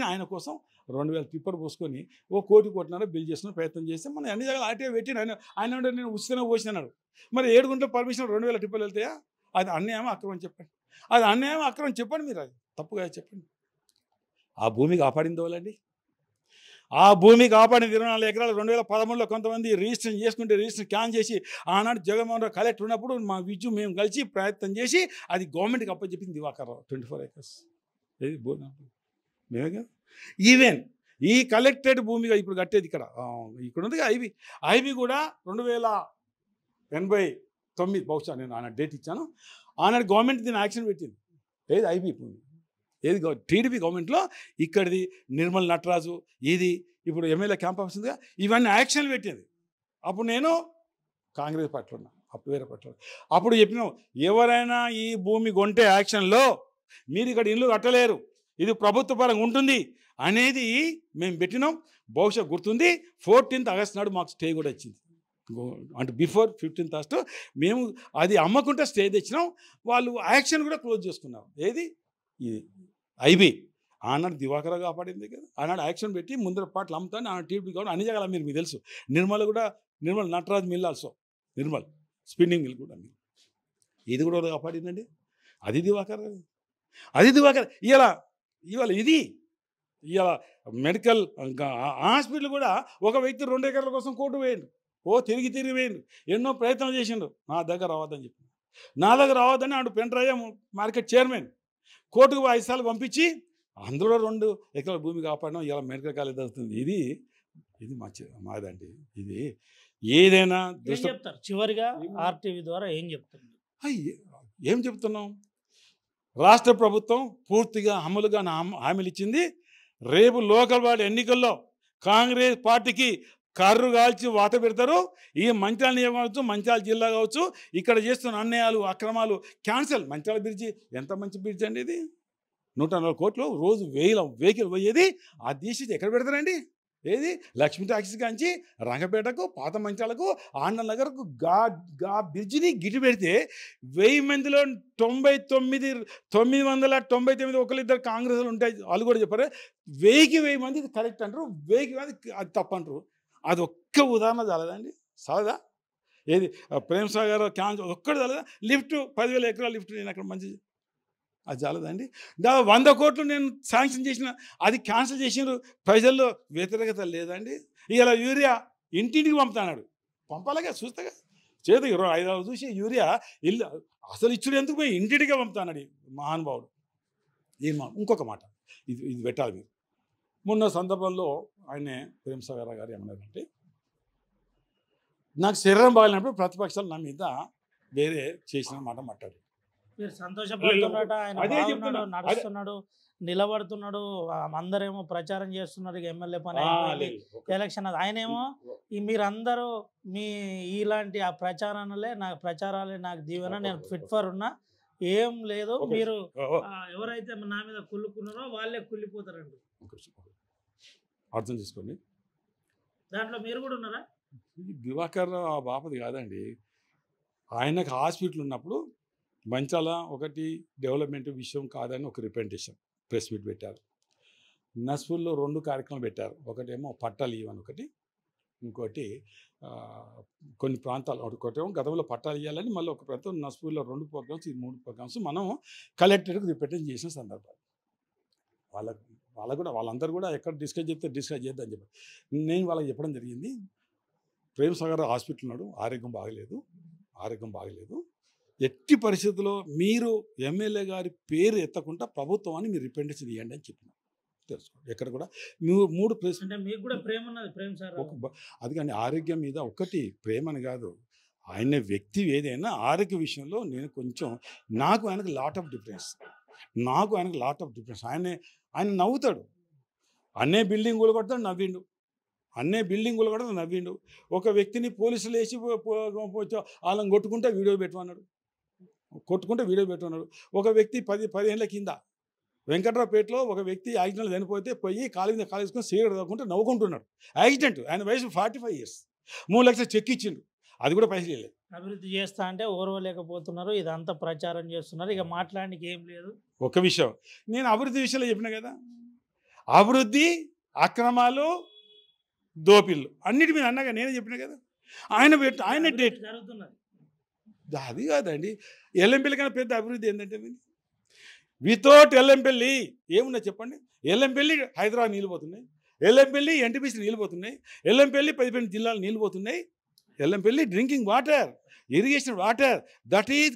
ఆయన కోసం 2000 టిప్పర్ పోసుకొని కోటిన్నర బిల్ చేసుకుని ప్రయత్నం చేస్తే మనం అన్ని జగలు ఆటే పెట్టి ఆయన నేను ఉచితంగా పోసినాడు. మరి 7 గుంటల పర్మిషన్ 2000 టిప్పర్లు వెళ్తాయా? అది అన్యాయం అక్రమం చెప్పండి. అది అన్యాయం అక్రమం చెప్పండి, మీరు అది తప్పుగా చెప్పండి. ఆ భూమి కాపాడింది వాళ్ళండి. ఆ భూమి కాపాడిన 24 ఎకరాలు 2013లో కొంతమంది రిజిస్ట్రేషన్ చేసుకుంటే రిజిస్ట్రేషన్ క్యాన్ చేసి ఆనాడు జగన్మోహన్ రావు కలెక్టర్ ఉన్నప్పుడు మా విద్యు మేము కలిసి ప్రయత్నం చేసి అది గవర్నమెంట్కి అప్పచెప్పింది దివాకర్ రావు. 24 ఎకర్స్ ఏది మేమే కదా. ఈవెన్ ఈ కలెక్టెడ్ భూమిగా ఇప్పుడు కట్టేది ఇక్కడ ఉంది ఐబీ కూడా 2089 బహుశా నేను ఆనాడు డేట్ ఇచ్చాను. ఆనాడు గవర్నమెంట్ దీన్ని యాక్షన్ పెట్టింది. ఏది ఐబీ భూమి, ఏది టీడీపీ గవర్నమెంట్లో ఇక్కడిది నిర్మల్ నటరాజు, ఇది ఇప్పుడు ఎమ్మెల్యే క్యాంప్ ఆఫీస్ ఉందిగా, ఇవన్నీ యాక్షన్లు పెట్టింది. అప్పుడు నేను కాంగ్రెస్ పార్టీలో ఉన్నా, అప్పుడు వేరే పార్టీలో. అప్పుడు చెప్పినాం, ఎవరైనా ఈ భూమి కొంటే యాక్షన్లో మీరు ఇక్కడ ఇల్లు కట్టలేరు, ఇది ప్రభుత్వ పరంగా ఉంటుంది అనేది మేము పెట్టినాం. బహుశా గుర్తుంది, 14th ఆగస్ట్ నాడు మాకు స్టే కూడా వచ్చింది. అంటే బిఫోర్ 15th ఆగస్టు మేము అది అమ్మకుంటే స్టే తెచ్చినాం. వాళ్ళు యాక్షన్ కూడా క్లోజ్ చేసుకున్నాం. ఏది ఇది ఐబీ ఆనాడు దివాకర్ కాపాడింది కదా. ఆనాడు యాక్షన్ పెట్టి ముందర పాటలు అమ్ముతాను. ఆనాడు టీడీపీ కావాలి అన్ని జగాల మీకు తెలుసు. Nirmal Nataraj mill also, Nirmal spinning mill కూడా ఇది కూడా కాపాడిందండి. అది దివాకర్. ఇవాళ ఇవాళ మెడికల్ హాస్పిటల్ కూడా ఒక వ్యక్తి 2 ఎకరాల కోసం కోర్టు వేయండు. తిరిగి వేయండు. ఎన్నో ప్రయత్నాలు చేసిండు. నా దగ్గర రావద్దని చెప్పి, నా దగ్గర రావద్దని ఆడు పెండ్రయ్య మార్కెట్ చైర్మన్ కోర్టుకు 5 సార్లు పంపించి అందులో 2 ఎకరాల భూమి కాపాడడం ఇలా మెడికల్ కాలేజ్ అవుతుంది. ఇది మాదండి. ఇది ఏదైనా చెప్తారు చివరిగా ఆర్టీవీ ద్వారా ఏం చెప్తారు? ఏం చెప్తున్నాం? రాష్ట్ర ప్రభుత్వం పూర్తిగా అమలుగా హామీలు ఇచ్చింది. రేపు లోకల్ బాడీ ఎన్నికల్లో కాంగ్రెస్ పార్టీకి కర్రు కాల్చి వాత పెడతారు. ఈ మంచిర్యాల నియోజకవర్గం కావచ్చు, మంచిర్యాల జిల్లా కావచ్చు, ఇక్కడ చేస్తున్న అన్యాయాలు అక్రమాలు క్యాన్సల్. మంచిర్యాల బ్రిడ్జి ఎంత మంచి బ్రిడ్జ్ అండి, ఇది 140 కోట్లు, రోజు 1000 వెహికల్ పోయేది. ఆ తీసి ఎక్కడ పెడతారండి? ఏది లక్ష్మీ టాక్సీ కాంచి రంగపేటకు, పాత మంచాలకు, ఆండల్ నగర్కు గా బ్రిడ్జిని గిటి పెడితే 1000 మందిలో 999 ఒకరిద్దరు కాంగ్రెస్లు ఉంటాయి. వాళ్ళు కూడా చెప్పారు 1000 మంది ఇది కరెక్ట్ అంటారు, 1000 మంది అది తప్పు అంటారు. అది ఒక్క ఉదాహరణ చాలదండి, చాలదా? ఏది ప్రేమ్ సాగర్ క్యాన్సర్ ఒక్కటి చాలదా? లిఫ్ట్ 10,000 ఎకరాల లిఫ్ట్ నేను అక్కడ మంచి అది చాలదండి. 100 కోట్లు నేను శాంక్షన్ చేసిన, అది క్యాన్సిల్ చేసినారు. ప్రజల్లో వ్యతిరేకత లేదండి. ఇలా యూరియా ఇంటింటికి పంపుతాడు, పంపాలిగా చూస్తాగా, చేతి 25 చూసి యూరియా ఇల్లు అసలు ఇచ్చుడు ఎందుకు పోయి ఇంటింటిగా పంపుతాడు మహానుభావుడు. ఇంకొక మాట ఇది పెట్టాలి మీరు. మొన్న సందర్భంలో ఆయనే ప్రేమ్ సాగర్ గారు ఏమన్నారంటే, నాకు శరీరం బాగాలేనప్పుడు ప్రతిపక్షాలు నా మీద వేరే చేసిన మాట మాట్లాడు. మీరు సంతోషపడుతున్నాడు, ఆయన నడుస్తున్నాడు, నిలబడుతున్నాడు, అందరేమో ప్రచారం చేస్తున్నారు ఎమ్మెల్యే పని ఎలక్షన్. ఆయనేమో మీరందరూ ఇలాంటి ఆ ప్రచారాలే నాకు దీవెన, నేను ఫిట్ ఫర్ ఉన్నా, ఏం లేదు, మీరు ఎవరైతే నా మీద కుళ్ళుకున్నారో వాళ్ళే కుళ్ళిపోతారండి. అర్థం చేసుకోండి, దాంట్లో మీరు కూడా ఉన్నారా? దివాకర్ ఆ బాపది కాదండి. ఆయనకు హాస్పిటల్ ఉన్నప్పుడు మంచాల ఒకటి డెవలప్మెంట్ విషయం కాదని ఒక రిప్రజెంటేషన్ ప్రెస్ మీట్ పెట్టారు. నస్పూర్లో 2 కార్యక్రమాలు పెట్టారు. ఒకటేమో పట్టాలు ఇవ్వని ఒకటి, ఇంకోటి కొన్ని ప్రాంతాలు ఒకటేమో గతంలో పట్టాలు ఇవ్వాలని, మళ్ళీ ఒక ప్రాంతం నస్పూర్లో 2 ప్రోగ్రామ్స్, ఈ 3 ప్రోగ్రామ్స్ మనం కలెక్టర్కి రిప్రజెంట్ చేసిన సందర్భాలు. వాళ్ళందరూ కూడా ఎక్కడ డిస్కస్ చేద్దామని చెప్పారు. నేను వాళ్ళకి చెప్పడం జరిగింది, ప్రేమ్ సాగర్ హాస్పిటల్ ఉన్నాడు, ఆరోగ్యం బాగలేదు, ఎట్టి పరిస్థితుల్లో మీరు ఎమ్మెల్యే గారి పేరు ఎత్తకుండా ప్రభుత్వాన్ని మీరు రిప్రజెంటేషన్ ఇవ్వండి అని చెప్పిన. తెలుసుకోండి, ఎక్కడ కూడా 3 ప్లేస్ మీకు కూడా ప్రేమ ఉన్నది ప్రేమ్ సార్. అది కానీ ఆరోగ్యం మీద ఒకటి ప్రేమని కాదు, ఆయన వ్యక్తి ఏదైనా ఆరోగ్య విషయంలో నేను కొంచెం ఆయనకు లాట్ ఆఫ్ డిఫరెన్స్. ఆయన నవ్వుతాడు, అన్నే బిల్డింగ్ కూలగొడతాడు, నవ్విండు. ఒక వ్యక్తిని పోలీసులు వేసి వాళ్ళని కొట్టుకుంటే వీడియో పెట్టమన్నాడు. ఒక వ్యక్తి 10 ఏళ్ళ కింద వెంకట్రావుపేటలో ఒక వ్యక్తి యాక్సిడెంట్ చనిపోతే పోయి కాలు మీద కాలేసుకొని సిగరెట్ తాగుకుంటే నవ్వుకుంటున్నాడు. యాక్సిడెంట్, ఆయన వయసు 45 years. 3 లక్షలు చెక్ ఇచ్చిండు, అది కూడా పైసలు ఇవ్వలేదు. అభివృద్ధి చేస్తా అంటే ఓర్వలేకపోతున్నారు, ఇదంతా ప్రచారం చేస్తున్నారు, ఇక మాట్లాడడానికి ఏం లేదు. ఒక విషయం నేను అభివృద్ధి విషయంలో చెప్పిన కదా, అభివృద్ధి, అక్రమాలు, దోపిళ్ళు అన్నిటి మీద అన్నగా నేనే చెప్పిన కదా. ఆయన డేట్ జరుగుతున్నది. అది కాదండి. ఎల్లంపల్లి కన్నా పెద్ద అభివృద్ధి ఏంటంటే వితౌట్ ఎల్లంపల్లి ఏమున్నా చెప్పండి. ఎల్లంపల్లి హైదరాబాద్ నీళ్ళు పోతున్నాయి, ఎల్లంపల్లి ఎన్టీపీసీ నీళ్ళు పోతున్నాయి, ఎల్లంపల్లి 12 జిల్లాలు నీళ్ళు పోతున్నాయి. Yellampalli drinking water, irrigation water, that is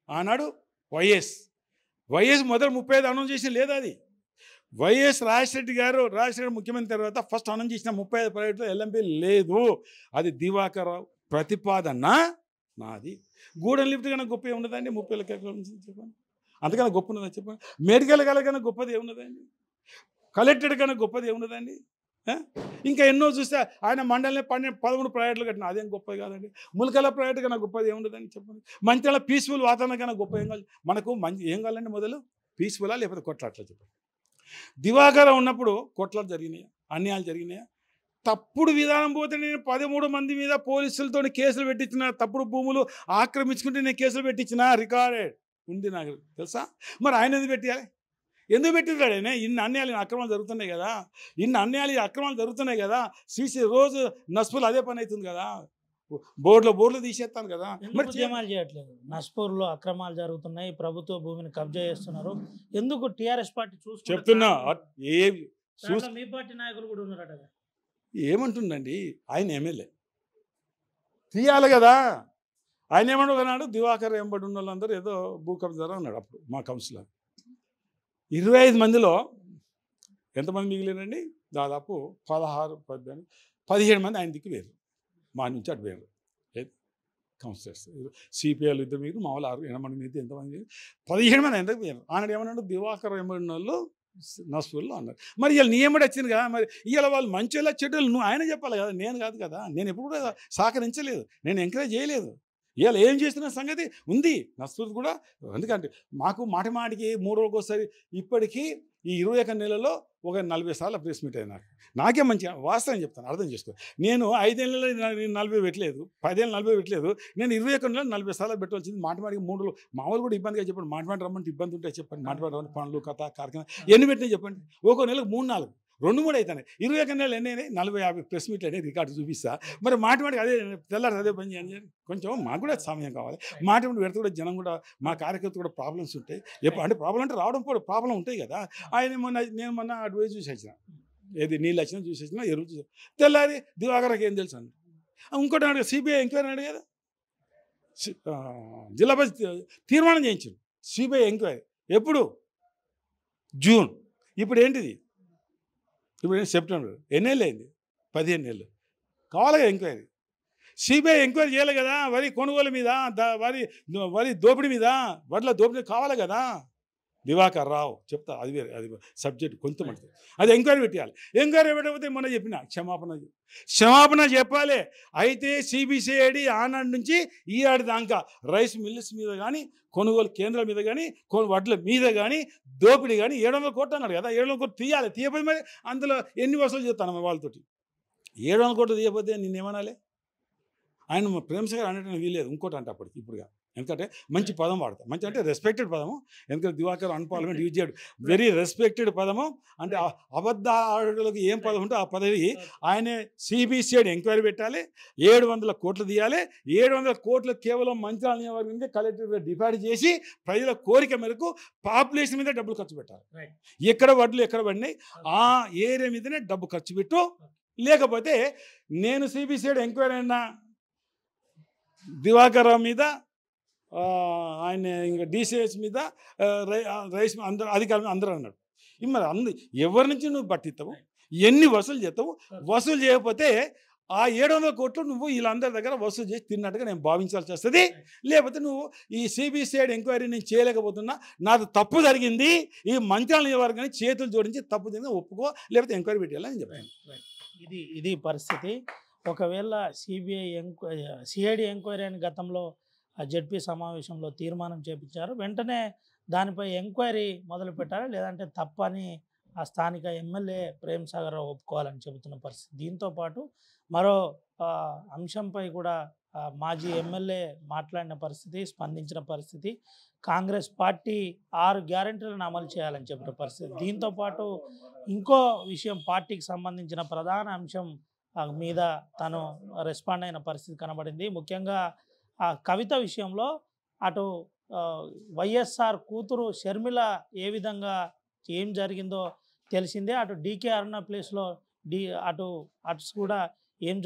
ఆనాడు వైఎస్ మొదలు 35 అనౌన్స్ చేసిన లేదు. అది వైఎస్ రాజశేఖర్ గారు ముఖ్యమంత్రి తర్వాత ఫస్ట్ అనౌన్స్ చేసిన 35 ప్రాజెక్టులో ఎల్లంపల్లి లేదు. అది దివాకర్ రావు ప్రతిపాదన నాది. గూడెం లిఫ్ట్ కన్నా గొప్ప ఏమున్నదండి? 30 లక్షల చెప్పండి, అంతకన్నా గొప్ప ఉన్నదా చెప్పండి? మెడికల్ కన్నా గొప్పది ఏమున్నదండి? కలెక్టెడ్ కన్నా గొప్పది ఏమున్నదండి? ఇంకా ఎన్నో చూస్తే ఆయన మండలిని 13 ప్రాజెక్టులు కట్టిన, అదేం గొప్పది కాదండి. ములకల ప్రాజెక్టు కన్నా గొప్పది ఏమున్నదని చెప్పండి. మంచిగా పీస్ఫుల్ వాతావరణం కన్నా గొప్ప ఏం కావాలి మనకు? ఏం కావాలండి? మొదలు పీస్ఫుల్లా లేకపోతే కొట్లాట్లా చెప్పండి. దివాకర్ ఉన్నప్పుడు కొట్లాట్లు జరిగినాయా? అన్యాయాలు జరిగినాయా? తప్పుడు విధానం పోతే నేను 13 మంది మీద పోలీసులతో కేసులు పెట్టించిన, తప్పుడు భూములు ఆక్రమించుకుంటే నేను కేసులు పెట్టించిన రికార్డెడ్ ఉంది నాకు తెలుసా. మరి ఆయన ఎందుకు పెట్టాలి? ఎందుకు పెట్టింటాడు ఆయన? ఇన్ని అన్యాయాలు అక్రమాలు జరుగుతున్నాయి కదా, అక్రమాలు జరుగుతున్నాయి కదా. సీసీ రోజు నస్పులు అదే పని అవుతుంది కదా, బోర్డులు తీసేస్తాను కదా. మరి ఉద్యమాలు చేయట్లేదు. నస్పూర్లో అక్రమాలు జరుగుతున్నాయి, ప్రభుత్వ భూమిని కబ్జా చేస్తున్నారు, ఎందుకు టీఆర్ఎస్ పార్టీ చెప్తున్నా? మీ పార్టీ నాయకులు కూడా ఉన్నారట. ఏమంటుందండి? ఆయన ఎమ్మెల్యే తీయాలి కదా. ఆయన ఏమన్నాడు? దివాకర్ ఎంబడి ఉన్న వాళ్ళందరూ ఏదో భూ కబ్జా అన్నాడు అప్పుడు మా కౌన్సిలర్. 25 మందిలో ఎంతమంది మిగిలినండి? దాదాపు 17 మంది ఆయన దిక్కు వేరు, మా నుంచి అటు వేరు కౌన్సిలర్స్. సిపిఐలు 2 మీరు, మామూలు 8 మంది మీద ఎంతమంది? 17 మంది ఆయన వేరు. ఆనాడు ఏమన్నాడు? దివాకర్ ఎంబడిన వాళ్ళు నస్పూర్లో అన్నారు. మరి ఇవాళ నీ ఏమడి వచ్చింది కదా, మరి ఇవాళ వాళ్ళు మంచిగా చెడ్డలు నువ్వు ఆయన చెప్పాలి కదా, నేను కాదు కదా. నేను ఎప్పుడు కూడా సహకరించలేదు, నేను ఎంకరేజ్ చేయలేదు. ఇవాళ ఏం చేస్తున్న సంగతి ఉంది నస్పూర్ కూడా. ఎందుకంటే మాకు మాటికి 3 రోజులకు ఒకసారి ఇప్పటికీ ఈ 21 నెలల్లో ఒక 40 సార్లు ప్రెస్ మీట్ అయినా నాకే మంచిగా వాస్తవం చెప్తాను, అర్థం చేసుకో. నేను 5 ఏళ్ళలో 40 పెట్టలేదు, 10 ఏళ్ళు 40 పెట్టలేదు. నేను 21 నెలలు 40 సార్లు పెట్టవలసింది. మాటికి 3 రోజులు మామూలు కూడా ఇబ్బందిగా చెప్పండి. మాటి రమ్మంటే ఇబ్బంది ఉంటే చెప్పండి. మాటి రమ్మంటే పనులు, కథ, కార్ఖానా ఎన్ని పెట్టినా చెప్పండి. ఒక్కో నెలకు 3-4 2-3 అవుతాయి. 21 నెలలు ఎన్ని 40-50 ప్రెస్ మీట్లు అయినాయి, రికార్డు చూపిస్తా. మరి మాటికి అదే తెల్లారి అదే పని చేయండి. కొంచెం మాకు కూడా సమయం కావాలి. మాటి పెడితే కూడా జనం కూడా, మా కార్యకర్త కూడా ప్రాబ్లమ్స్ ఉంటాయి. ఎప్పుడు అంటే ప్రాబ్లం అంటే రావడం కూడా ప్రాబ్లం ఉంటాయి కదా. నేను మొన్న అటువైపు చూసి వచ్చిన, ఏది నీళ్ళు వచ్చినా చూసి వచ్చినా, ఎరువు చూసి తెల్లారి దివాకర్కి ఏం తెలుసు అండి. ఇంకోటి అడిగా, సిబిఐ ఎంక్వైరీ అన్నాడు కదా, జిల్లాపతి తీర్మానం చేయించాడు సిబిఐ ఎంక్వైరీ. ఎప్పుడు? జూన్. ఇప్పుడు ఏంటిది? ఇప్పుడు సెప్టెంబర్. ఎన్నేళ్ళు అయింది? 15 నెలలు. కావాలి కదా ఎంక్వైరీ. సిబిఐ ఎంక్వైరీ చేయాలి కదా. వరి కొనుగోలు మీద, వరి దోపిడీ మీద, వడ్ల దోపిడీ కావాలి కదా. దివాకర్ రావు చెప్తా, అది వేరే, అది సబ్జెక్ట్ కొంచెం అంటే అది ఎంక్వైరీ పెట్టాలి. ఎంక్వైరీ పెట్టకపోతే మొన్న చెప్పిన క్షమాపణ చెప్పాలి. అయితే సిబిసిఐడి ఆనాడు నుంచి ఈ ఆడి దాకా రైస్ మిల్స్ మీద కానీ, కొనుగోలు కేంద్రాల మీద కానీ, వడ్ల మీద కానీ దోపిడీ కానీ 700 కోట్లు అన్నాడు కదా. 700 కోట్లు తీయాలి. తీయకపోతే మరి అందులో ఎన్ని వసూలు చేస్తాను వాళ్ళతోటి? 700 కోట్లు తీయకపోతే నిన్నేమనాలి? ఆయన ప్రేమసాగర్ అనేటువంటి వీలేదు, ఇంకోటి అంటే అప్పటికి ఇప్పుడుగా. ఎందుకంటే మంచి పదం వాడతాం, మంచి అంటే రెస్పెక్టెడ్ పదము. ఎందుకంటే దివాకర్ అన్పార్లమెంట్ యూజ్ చేయడు, వెరీ రెస్పెక్టెడ్ పదము. అంటే అబద్ధ ఆడలకు ఏం పదం ఉంటే ఆ పదవి ఆయనే. సిబిసిఐడి ఎంక్వైరీ పెట్టాలి, 700 కోట్లు తీయాలి. 700 కోట్లు కేవలం మంచిర్యాల నియోజకవర్గం కలెక్టర్ డిపాజిట్ చేసి ప్రజల కోరిక మేరకు పాపులేషన్ మీద డబ్బులు ఖర్చు పెట్టాలి. ఎక్కడ వడ్లు ఎక్కడ పడినాయి ఆ ఏరియా మీదనే డబ్బు ఖర్చు పెట్టు. లేకపోతే నేను సిబిసిఐడి ఎంక్వైరీ అయినా దివాకర్ రావు మీద, ఆయన ఇంకా డిసిఎస్ మీద, రైస్ అందరూ అధికారులు అందరూ అన్నాడు. మరి ఎవరి నుంచి నువ్వు పట్టిస్తావు? ఎన్ని వసూలు చేస్తావు? వసూలు చేయకపోతే ఆ 700 కోట్లు నువ్వు వీళ్ళందరి దగ్గర వసూలు చేసి తిన్నట్టుగా నేను భావించాల్సి వస్తుంది. లేకపోతే నువ్వు ఈ సిబిసిఐడి ఎంక్వైరీ నేను చేయలేకపోతున్నా, నాది తప్పు జరిగింది, ఈ మంత్రాల నియోజకవర్గాన్ని చేతులు జోడించి తప్పు జరిగింది ఒప్పుకో, లేకపోతే ఎంక్వైరీ పెట్టాలని చెప్పాను. ఇది పరిస్థితి. ఒకవేళ సిఐడి ఎంక్వైరీ అని గతంలో జడ్పీ సమావేశంలో తీర్మానం చేపించారు, వెంటనే దానిపై ఎంక్వైరీ మొదలు పెట్టాలి, లేదంటే తప్పని ఆ స్థానిక ఎమ్మెల్యే ప్రేమసాగర్ రావు ఒప్పుకోవాలని చెబుతున్న పరిస్థితి. దీంతో పాటు మరో అంశంపై కూడా మాజీ ఎమ్మెల్యే మాట్లాడిన పరిస్థితి, స్పందించిన పరిస్థితి, కాంగ్రెస్ పార్టీ 6 గ్యారెంటీలను అమలు చేయాలని చెప్పిన పరిస్థితి. దీంతోపాటు ఇంకో విషయం, పార్టీకి సంబంధించిన ప్రధాన అంశం మీద తను రెస్పాండ్ అయిన పరిస్థితి కనబడింది. ముఖ్యంగా కవిత విషయంలో అటు వైఎస్ఆర్ కూతురు షర్మిల ఏ విధంగా ఏం జరిగిందో తెలిసిందే, అటు డీకే అరుణ ప్లేస్లో అటు కూడా ఏం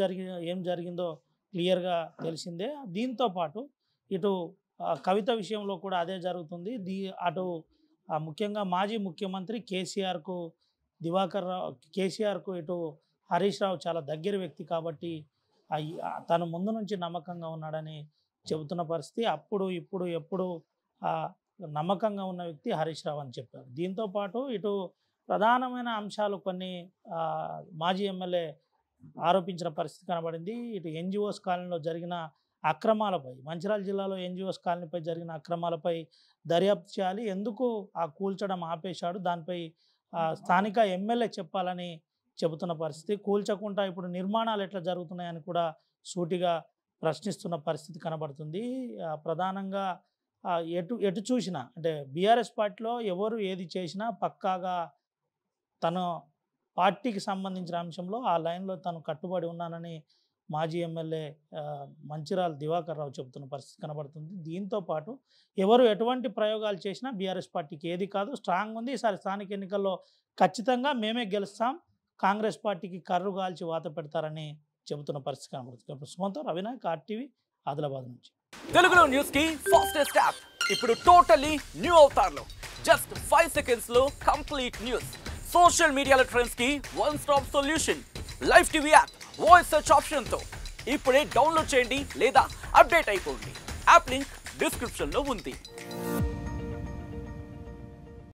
జరిగిందో క్లియర్గా తెలిసిందే. దీంతోపాటు ఇటు కవిత విషయంలో కూడా అదే జరుగుతుంది. అటు ముఖ్యంగా మాజీ ముఖ్యమంత్రి కేసీఆర్కు ఇటు హరీష్ రావు చాలా దగ్గర వ్యక్తి కాబట్టి తను ముందు నుంచి నమ్మకంగా ఉన్నాడని చెబుతున్న పరిస్థితి. అప్పుడు ఇప్పుడు ఎప్పుడు నమ్మకంగా ఉన్న వ్యక్తి హరీష్ రావు అని చెప్పారు. దీంతోపాటు ఇటు ప్రధానమైన అంశాలు కొన్ని మాజీ ఎమ్మెల్యే ఆరోపించిన పరిస్థితి కనబడింది. ఇటు ఎన్జిఓస్ కాలనీలో జరిగిన అక్రమాలపై, మంచిర్యాల జిల్లాలో ఎన్జిఓస్ కాలనీపై జరిగిన అక్రమాలపై దర్యాప్తు చేయాలి, ఎందుకు కూల్చడం ఆపేశాడు, దానిపై స్థానిక ఎమ్మెల్యే చెప్పాలని చెబుతున్న పరిస్థితి. కూల్చకుండా ఇప్పుడు నిర్మాణాలు ఎట్లా జరుగుతున్నాయని కూడా సూటిగా ప్రశ్నిస్తున్న పరిస్థితి కనబడుతుంది. ప్రధానంగా ఎటు చూసినా అంటే బీఆర్ఎస్ పార్టీలో ఎవరు ఏది చేసినా పక్కాగా తన పార్టీకి సంబంధించిన అంశంలో ఆ లైన్లో తను కట్టుబడి ఉన్నానని మాజీ ఎమ్మెల్యే మంచిర్యాల దివాకర్ రావు చెబుతున్న పరిస్థితి కనబడుతుంది. దీంతోపాటు ఎవరు ఎటువంటి ప్రయోగాలు చేసినా బీఆర్ఎస్ పార్టీకి ఏది కాదు, స్ట్రాంగ్ ఉంది. ఈసారి స్థానిక ఎన్నికల్లో ఖచ్చితంగా మేమే గెలుస్తాం, కాంగ్రెస్ పార్టీకి కర్రు గాల్చి వాత పెడతారని చెబుతున్న పరిస్థితి కనబడుతుంది. సుమంతో రవినాయక్, ఆర్టీవీ, ఆదిలాబాద్ నుంచి. తెలుగులో న్యూస్ కి ఫాస్టెస్ట్ యాప్ ఇప్పుడు టోటల్లీ న్యూ అవతార్లో జస్ట్ 5 seconds లో కంప్లీట్ న్యూస్. సోషల్ మీడియాలో ట్రెండ్స్ కి one stop solution. Live TV app voice search option తో ఇప్పుడే డౌన్లోడ్ చేయండి లేదా అప్డేట్ అయిపోండి. యాప్ లింక్ డిస్క్రిప్షన్ లో ఉంది.